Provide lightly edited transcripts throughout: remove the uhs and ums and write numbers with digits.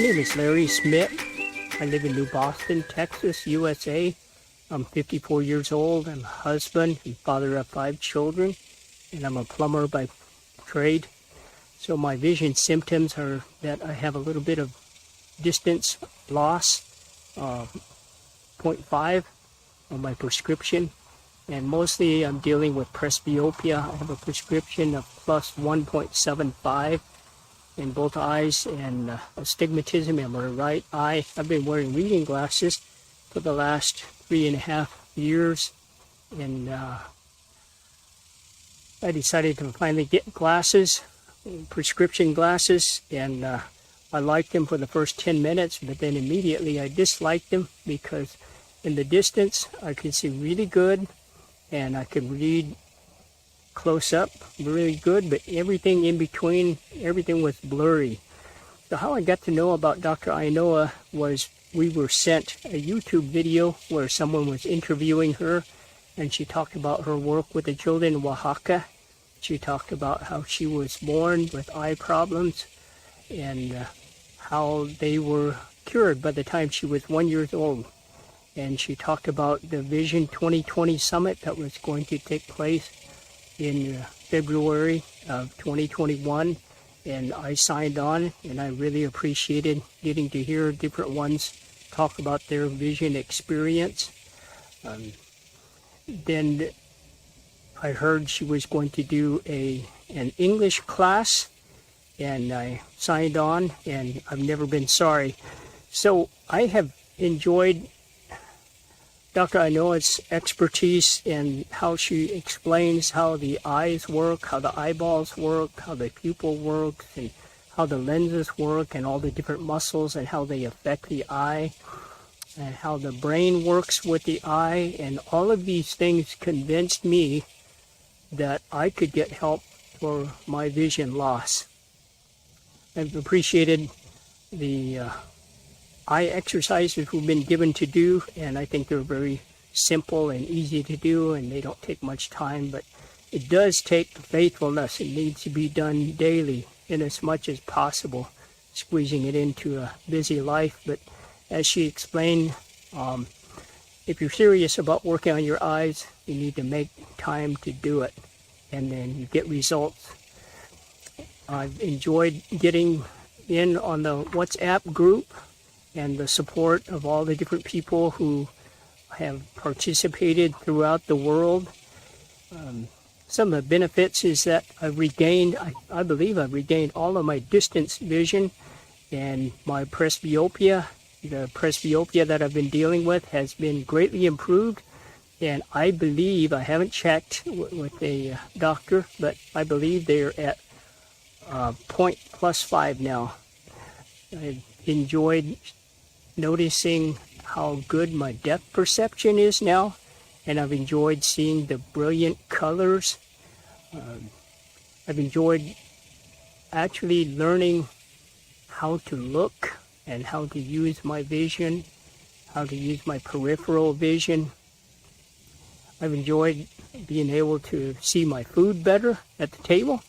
My name is Larry Smith. I live in New Boston, Texas, USA. I'm 54 years old. I'm a husband and father of 5 children, and I'm a plumber by trade. So my vision symptoms are that I have a little bit of distance loss, 0.5 on my prescription, and mostly I'm dealing with presbyopia. I have a prescription of plus 1.75 in both eyes, and astigmatism in my right eye. I've been wearing reading glasses for the last 3.5 years, and I decided to finally get glasses, prescription glasses, and I liked them for the first 10 minutes, but then immediately I disliked them because in the distance I could see really good and I could read close up really good, but everything in between, everything was blurry. So how I got to know about Dr. Ainhoa was we were sent a YouTube video where someone was interviewing her, and she talked about her work with the children in Oaxaca. She talked about how she was born with eye problems and how they were cured by the time she was 1 year old. And she talked about the Vision 2020 Summit that was going to take place in February of 2021, and I signed on, and I really appreciated getting to hear different ones talk about their vision experience. Then I heard she was going to do an English class, and I signed on, and I've never been sorry. So I have enjoyed Dr. Ainhoa's expertise and how she explains how the eyes work, how the eyeballs work, how the pupil works, and how the lenses work, and all the different muscles and how they affect the eye, and how the brain works with the eye. And all of these things convinced me that I could get help for my vision loss. I've appreciated the eye exercises we've been given to do, and I think they're very simple and easy to do, and they don't take much time, but it does take faithfulness. It needs to be done daily in as much as possible, squeezing it into a busy life. But as she explained, if you're serious about working on your eyes, you need to make time to do it, and then you get results. I've enjoyed getting in on the WhatsApp group and the support of all the different people who have participated throughout the world. Some of the benefits is that I've regained, I believe I've regained all of my distance vision, and my presbyopia, the presbyopia that I've been dealing with, has been greatly improved. And I believe, I haven't checked with a doctor, but I believe they're at +5 now. I've enjoyed noticing how good my depth perception is now, and I've enjoyed seeing the brilliant colors. I've enjoyed actually learning how to look and how to use my vision, how to use my peripheral vision. I've enjoyed being able to see my food better at the table.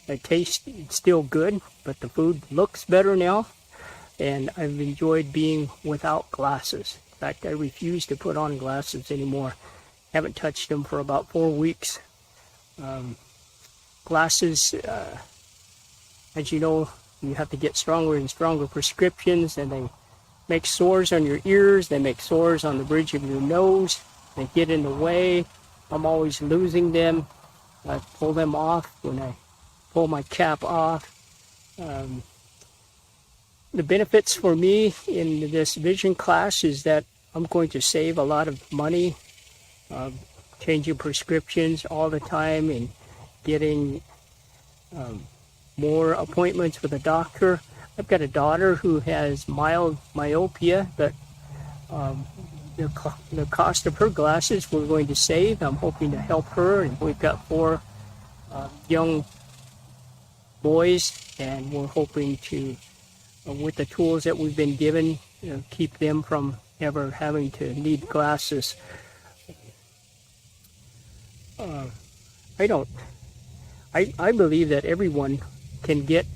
The taste is still good, but the food looks better now. And I've enjoyed being without glasses. In fact, I refuse to put on glasses anymore. Haven't touched them for about 4 weeks. Glasses, as you know, you have to get stronger and stronger prescriptions, and they make sores on your ears. They make sores on the bridge of your nose. They get in the way. I'm always losing them. I pull them off when I pull my cap off. The benefits for me in this vision class is that I'm going to save a lot of money, changing prescriptions all the time and getting more appointments with a doctor. I've got a daughter who has mild myopia, but the cost of her glasses we're going to save. I'm hoping to help her, and we've got 4 young boys, and we're hoping to, with the tools that we've been given, keep them from ever having to need glasses. I believe that everyone can get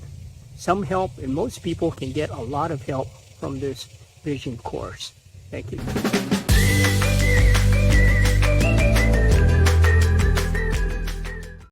some help, and most people can get a lot of help from this vision course. Thank you.